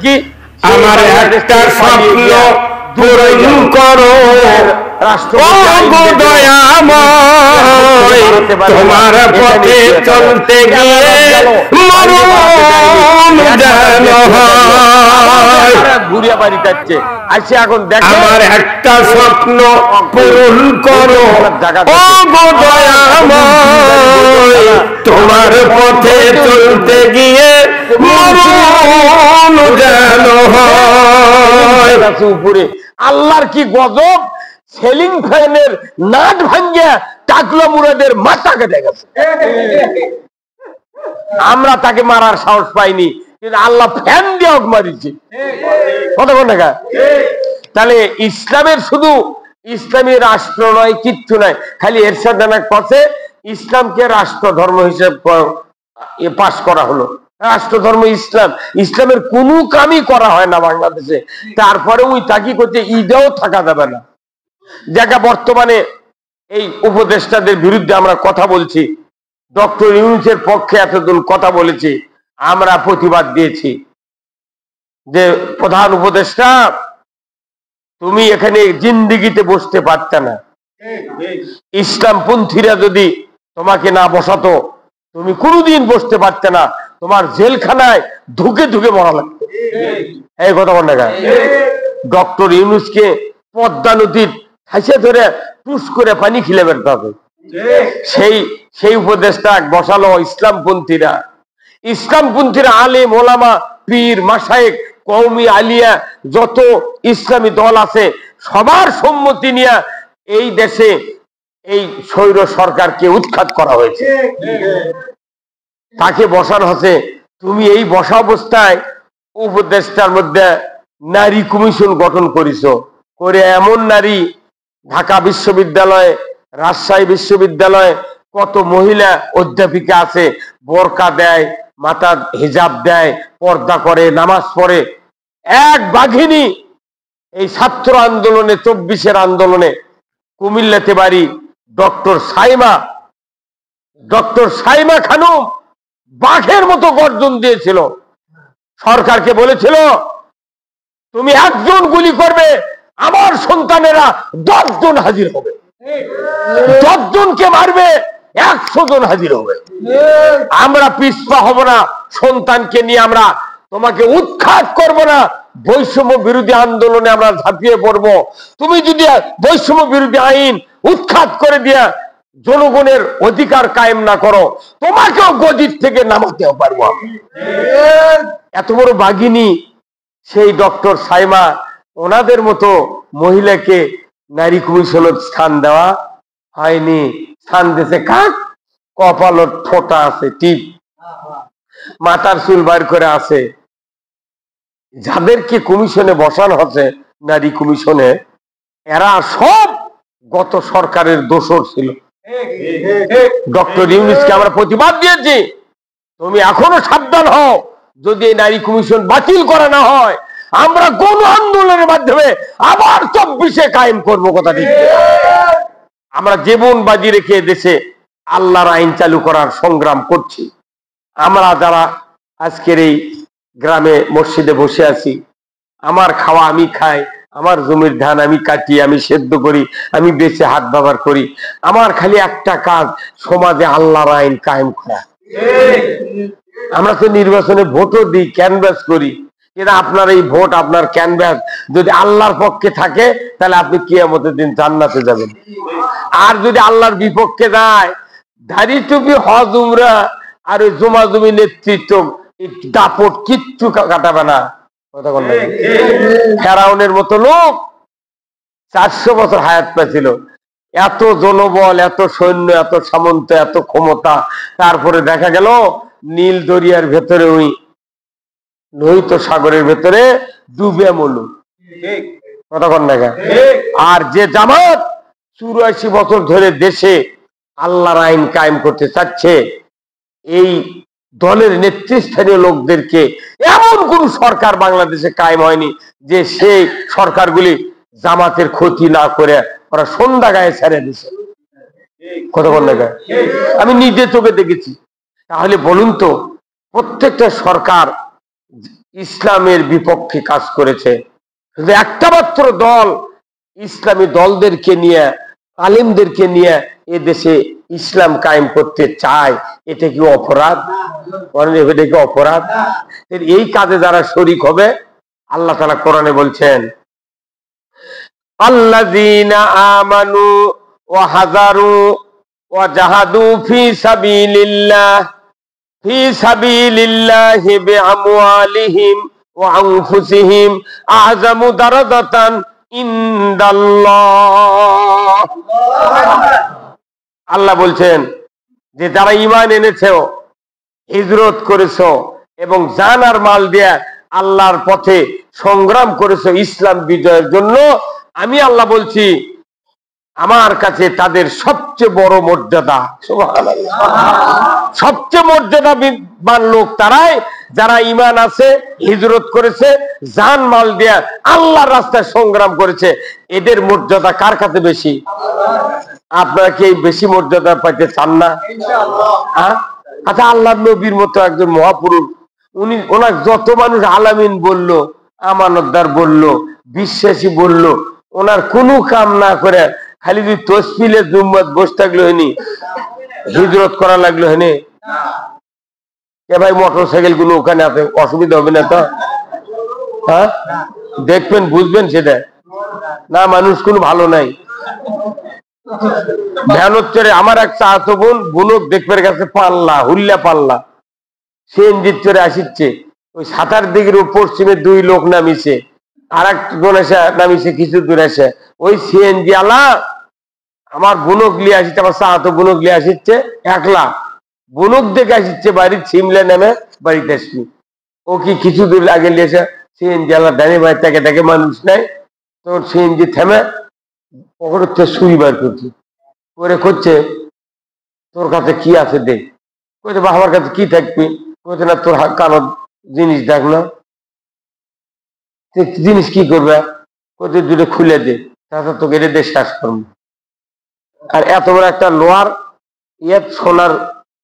কি আমার একটা স্বপ্ন পূরণ করো দয়াময় তোমার পথে চলতে গিয়ে মরণ যেন হয় ঘুরিয়া বাড়ি যাচ্ছে আসে এখন দেখো আমার একটা স্বপ্ন পূরণ করো ও গো দয়াময় তোমার পথে চলতে গিয়ে মরণ যেন হয় উপরে আল্লাহর কি গজব সেলিং ফ্যানের নাট ভাঙ্গিয়া টাকলো মুরাদের মাথা কেটে গেছে আমরা তাকে মারার সাহস পাইনি কিন্তু আল্লাহ ফ্যান দিয়ে মারিছে কতক্ষণ দেখা তাহলে ইসলামের শুধু ইসলামী রাষ্ট্র নয় কিচ্ছু নয় খালি এরশাদ করছে ইসলামকে রাষ্ট্র ধর্ম হিসেবে পাশ করা হলো রাষ্ট্র ধর্ম ইসলাম ইসলামের কোনো কামই করা হয় না বাংলাদেশে তারপরে ওই তাকি করছে ঈদেও থাকা যাবে না জায়গা বর্তমানে এই উপদেষ্টাদের বিরুদ্ধে আমরা কথা বলছি ডক্টর ইউনূসের পক্ষে এতদিন কথা বলেছি আমরা প্রতিবাদ দিয়েছি যে প্রধান উপদেষ্টা তুমি এখানে জিন্দেগিতে বসতে পারতে না ইসলামপন্থীরা যদি তোমাকে না বসাতো তুমি কোনোদিন বসতে পারতে না তোমার জেলখানায় ধুকে ধুকে মরা লাগতো এই কথা বল না ডক্টর ইউনূসকে পদ্মা নদীর খাইছে ধরে টুস করে পানি খিলে বেরতে হবে সেই উপদেশটা বসালো ইসলামপন্থীরা আলেম ওলামা পীর মাশায়েখ কওমি আলিয়া যত ইসলামী দল আছে সবার সম্মতি নিয়ে এই দেশে এই স্বৈর সরকারকে উৎখাত করা হয়েছে তাকে বসানো হচ্ছে তুমি এই বসা অবস্থায় উপদেষ্টার মধ্যে নারী কমিশন গঠন করেছো করে এমন নারী ঢাকা বিশ্ববিদ্যালয় রাজশাহী বিশ্ববিদ্যালয়ে কত মহিলা অধ্যাপিকা আছে বোরকা দেয় মাথা হিজাব দেয় পর্দা করে নামাজ পড়ে এক বাঘিনী এই ছাত্র আন্দোলনে 24-এর আন্দোলনে কুমিল্লাতে বাড়ি ডক্টর সাইমা খানম বাঘের মতো গর্জন দিয়েছিল সরকারকে বলেছিল তুমি একজন গুলি করবে আমার সন্তানেরা 10 জন হাজির হবে 10 জনকে মারবে 100 জন হাজির হবে আমরা পিছপা হব না সন্তানকে নিয়ে আমরা তোমাকে উৎখাত করব না বৈষম্য বিরোধী আন্দোলনে আমরা ঝাঁপিয়ে পড়বো তুমি যদি বৈষম্য বিরোধী আইন উৎখাত করে দিয়া জনগণের অধিকার কায়েম না করো তোমাকেও গদির থেকে নামাতেও পারবো এত বড় বাঘিনী সেই ডক্টর সাইমা ওনাদের মতো মহিলাকে নারী কমিশনের স্থান দেওয়া হয়নি স্থান দিয়েছে কাক কপালত ফোঁটা আছে টিপ মাথার চুল বার করে আছে যাদেরকে কমিশনে বসানো হচ্ছে নারী কমিশনে এরা সব গত সরকারের দোষর ছিল ডক্টর ইউনূসকে আমরা প্রতিবাদ দিয়েছি তুমি এখনো সাবধান হও যদি এই নারী কমিশন বাতিল করা না হয় আমরা কোন আন্দোলনের মাধ্যমে আবার 24-এ কায়েম করবো কথা ঠিক আমরা জীবন বাজি রেখে দেশে আল্লাহর আইন চালু করার সংগ্রাম করছি আমরা যারা আজকের এই গ্রামে মসজিদে বসে আছি আমার খাওয়া আমি খাই আমার জমির ধান আমি কাটি আমি সেদ্ধ করি আমি বেঁচে হাত ব্যবহার করি আমার খালি একটা কাজ সমাজে আল্লাহর আইন কায়েম করা আমরা তো নির্বাচনে ভোটও দিই ক্যানভাস করি কিন্তু আপনার এই ভোট আপনার ক্যানভাস যদি আল্লাহর পক্ষে থাকে তাহলে আপনি কিয়ামতের দিন জান্নাতে যাবেন আর যদি আল্লাহর বিপক্ষে যায় দাড়ি টুপি হজ উমরা আর ওই জমাজমি নেতৃত্ব দাপট কিচ্ছু কাটাবে না ফেরাউনের মতো লোক 400 বছর হায়াত পেয়েছিল এত জনবল এত সৈন্য এত সামন্ত এত ক্ষমতা তারপরে দেখা গেল নীল দরিয়ার ভেতরে ওই লোহিত সাগরের ভেতরে ডুবে মরল কতক্ষণ দেখা আর যে জামাত 84 বছর ধরে দেশে আল্লাহর আইন কায়েম করতে চাচ্ছে এই দলের নেতৃস্থানীয় লোকদেরকে এমন কোন সরকার বাংলাদেশে কায়েম হয়নি যে সেই সরকারগুলি জামাতের ক্ষতি না করে ওরা সন্ধ্যা গায়ে ছেড়ে দিছে কতক্ষণ দেখা আমি নিজে চোখে দেখেছি তাহলে বলুন তো প্রত্যেকটা সরকার ইসলামের বিপক্ষে কাজ করেছে। শুধু একটা মাত্র দল ইসলামী দলদেরকে নিয়ে, আলেমদেরকে নিয়ে এ দেশে ইসলাম কায়েম করতে চায়, এটা কি অপরাধ? এটা কি অপরাধ? এই কাজে যারা শরীক হবে, আল্লাহ তাআলা কোরআনে বলছেন, আল্লাযীনা আমানু ওয়া হাজারু ওয়া জাহাদু ফি সাবিলিল্লাহি বিআমওয়ালিহিম ওয়া আনফুসিহিম আ'যামু দারাজাতান ইনদাল্লাহ। আল্লাহ বলছেন যে যারা ঈমান এনেছো, হিজরত করেছো এবং জান আর মাল দিয়ে আল্লাহর পথে সংগ্রাম করেছো ইসলাম বিজয়ের জন্য, আমি আল্লাহ বলছি আমার কাছে তাদের সবচেয়ে বড় মর্যাদা, সুবহানাল্লাহ, সবচেয়ে মর্যাদাবান লোক তারাই যারা ঈমান আছে, হিজরত করেছে, জান মাল দিয়ে আল্লাহর রাস্তায় সংগ্রাম করেছে। এদের মর্যাদা কার কাছে বেশি? আপনারা কি বেশি মর্যাদা পাইতে চান না? আচ্ছা, আল্লাহর নবীর মতো একজন মহাপুরুষ, উনি ওনার যত মানুষ আলামিন বলল, আমানতদার বলল, বিশ্বাসী বলল, ওনার কোনো কাম না করে খালি যদি তসবিলে জুম্মাত বসে থাকলো হয়নি, হিজরত করা লাগলো হয়নি, কে ভাই মোটর সাইকেল গুলো ওখানে আছে, অসুবিধা হবে না তো? হ্যাঁ, দেখবেন বুঝবেন সেটা না, মানুষ কোনো ভালো নাই। ভ্যানোচ্চরে আমার এক চাচাতো বোন বুনক দেখবার কাছে পাল্লা হুল্লা পাল্লা সিএনজির চরে আসিচ্ছে, ওই ৭-৮ দিকের পশ্চিমে 2 লোক নামিছে, আর এক বোন এসে নামিছে কিছু দূর এসে, ওই সিএনজি আলা আমার বুনক লিয়ে আসিচ্ছে, আমার চাচাতো বুনক লিয়ে আসিচ্ছে, একলা বুনক দেখে আসিচ্ছে বাড়ির সিমলে নেমে বাড়িতে আসবি। ও কি কিছু দূর আগে লিয়েছে, সিএনজি আলা ডানে বাড়ি থেকে দেখে মানুষ নাই, তোর সিএনজি থেমে পকেট সুই বার করছি করে করছে, তোর কাছে কি আছে দেখ। কইতে বা আমার কাছে কি থাকবি? কইতে না, তোর কালো জিনিস দেখ না। জিনিস কি করবে? কইতে দুটো খুলে দে, তাছাড়া তোকে এটা দিয়ে শেষ করবো। আর এত বড় একটা লোহার সোনার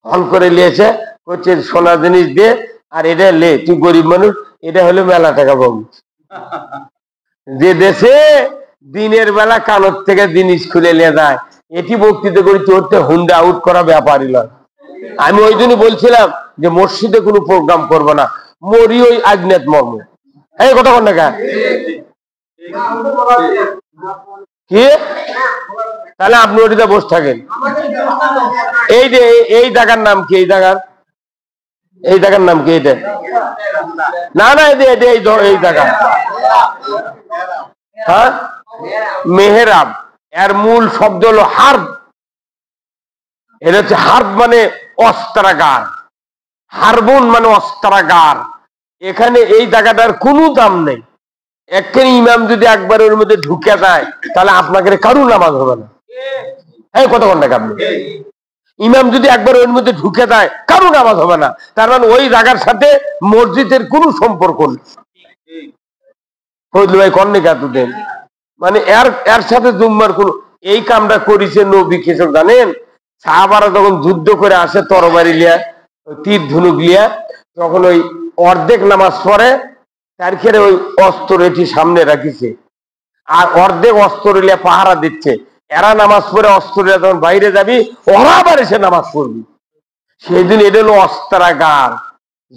হল করে নিয়েছে, করছে সোনার জিনিস দিয়ে, আর এটা লে, তুই গরিব মানুষ, এটা হলো মেলা টাকা পাবো। যে দেশে দিনের বেলা কানত থেকে জিনিস খুলে নিয়ে যায়, এটি বক্তৃতা করি তোরতে হুন্ডা আউট করা ব্যাপারই নয়। আমি ওই জন্য বলছিলাম যে মসজিদে কোনো প্রোগ্রাম করবো না, মরি ওই আজনেত মর্ম। এই কথা কন না কি? তাহলে আপনি ওটিতে বসে থাকেন। এই যে এই জায়গার নাম কি? এই জায়গার নাম কি? এটা না না, এই জায়গা, হ্যাঁ, মেহরাব। এর মূল শব্দ হলো হার্ব। এটা হচ্ছে হার্ব মানে অস্ত্রাগার, হারবুন মানে অস্ত্রাগার। এখানে এই জায়গাটার কোনো দাম নেই। একখানে ইমাম যদি একবার ওর মধ্যে ঢুকে যায়, তাহলে আপনাকে কারু নামাজ হবে না। এই কত ঘন্টা আপনি ইমাম যদি একবার ওর মধ্যে ঢুকে যায়, কারু নামাজ হবে না। তার মানে ওই জায়গার সাথে মসজিদের কোনো সম্পর্ক নেই। ফজলু ভাই কন্যা কাতু দেন, মানে এর সাথে জুম্মার কোন, এই কামটা করেছে নবী কিছু জানেন? সাহাবারা যখন যুদ্ধ করে আসে তরবারি লিয়া, তীর ধনুক লিয়া, তখন ওই অর্ধেক নামাজ পড়ে, তার খেয়ে ওই অস্ত্র এটি সামনে রাখিছে, আর অর্ধেক অস্ত্র লিয়া পাহারা দিচ্ছে। এরা নামাজ পড়ে অস্ত্র লিয়া যখন বাইরে যাবি, ওরা আবার এসে নামাজ পড়বি। সেই দিন এটা হলো অস্ত্রাগার,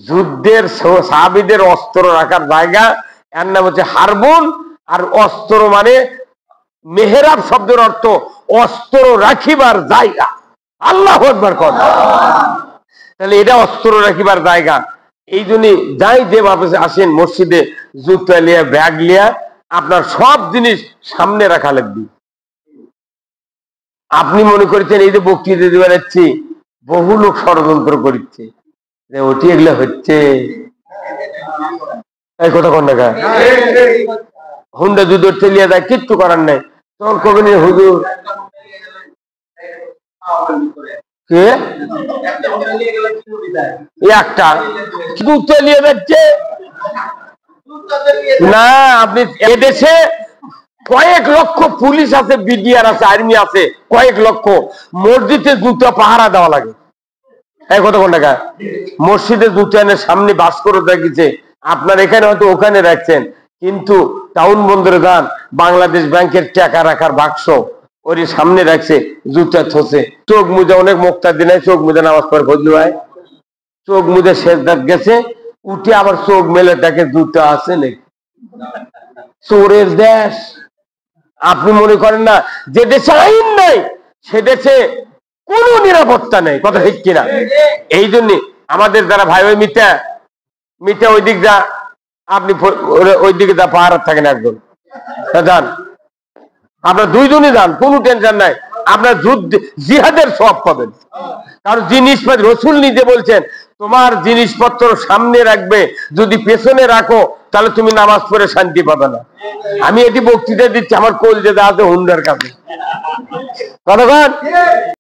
যুদ্ধের সাহাবীদের অস্ত্র রাখার জায়গা। এর নাম হচ্ছে হারবুন। আর অস্ত্র মানে মেহরাব শব্দের অর্থ অস্ত্র রাখিবার জায়গা। আল্লাহু আকবার কর। তাহলে এটা অস্ত্র রাখিবার জায়গা। এই জন্য যাই যেভাবে আসেন মসজিদে, জুতা লিয়া, ব্যাগ লিয়া, আপনার সব জিনিস সামনে রাখা লাগবে। আপনি মনে করেছেন এই যে বক্তৃতা দিতে বেড়াচ্ছি, বহু লোক ষড়যন্ত্র করছে যে ওটি এগুলো হচ্ছে, এই কথা কন না, হুন্ডা যদি চলিয়ে যায় কিচ্ছু করার নাই, তখন কবে নিয়ে হুজুর কে একটা চলিয়ে যাচ্ছে না। আপনি এদেশে কয়েক লক্ষ পুলিশ আছে, বিডিআর আছে, আর্মি আছে, কয়েক লক্ষ। মসজিদে জুতো পাহারা দেওয়া লাগে। কত টাকা মসজিদে জুতা এনে সামনে বাস করে রাখিছে, আপনার এখানে হয়তো ওখানে রাখছেন, কিন্তু টাউন বন্দরে যান, বাংলাদেশ ব্যাংকের টাকা রাখার বাক্স ওর সামনে রাখছে, জুতা থসে, চোখ মুজে, অনেক মুক্তার দিনে চোখ মুজে নামাজ পড়ে ফজলু ভাই, চোখ মুজে সেজদাত গেছে, উঠে আবার চোখ মেলে তাকে জুতা আছে নাকি? চোরের দেশ। আপনি মনে করেন না যে দেশে আইন নাই সে দেশে কোনো নিরাপত্তা নেই, কথা ঠিক কিনা? এই জন্য আমাদের যারা ভাই ওই মিটা ওই দিক যা, আপনি ওই দিকে যা পাহাড় থাকেন একজন যান, আপনার দুইজনই যান, কোনো টেনশন নাই, আপনার যুদ্ধ জিহাদের সব পাবেন। কারণ জিনিসপত্র রসুল নিজে বলছেন তোমার জিনিসপত্র সামনে রাখবে, যদি পেছনে রাখো তাহলে তুমি নামাজ পড়ে শান্তি পাবে না। আমি এটি বক্তৃতা দিচ্ছি আমার কলজেদা আছে হুন্ডার কাছে, কথা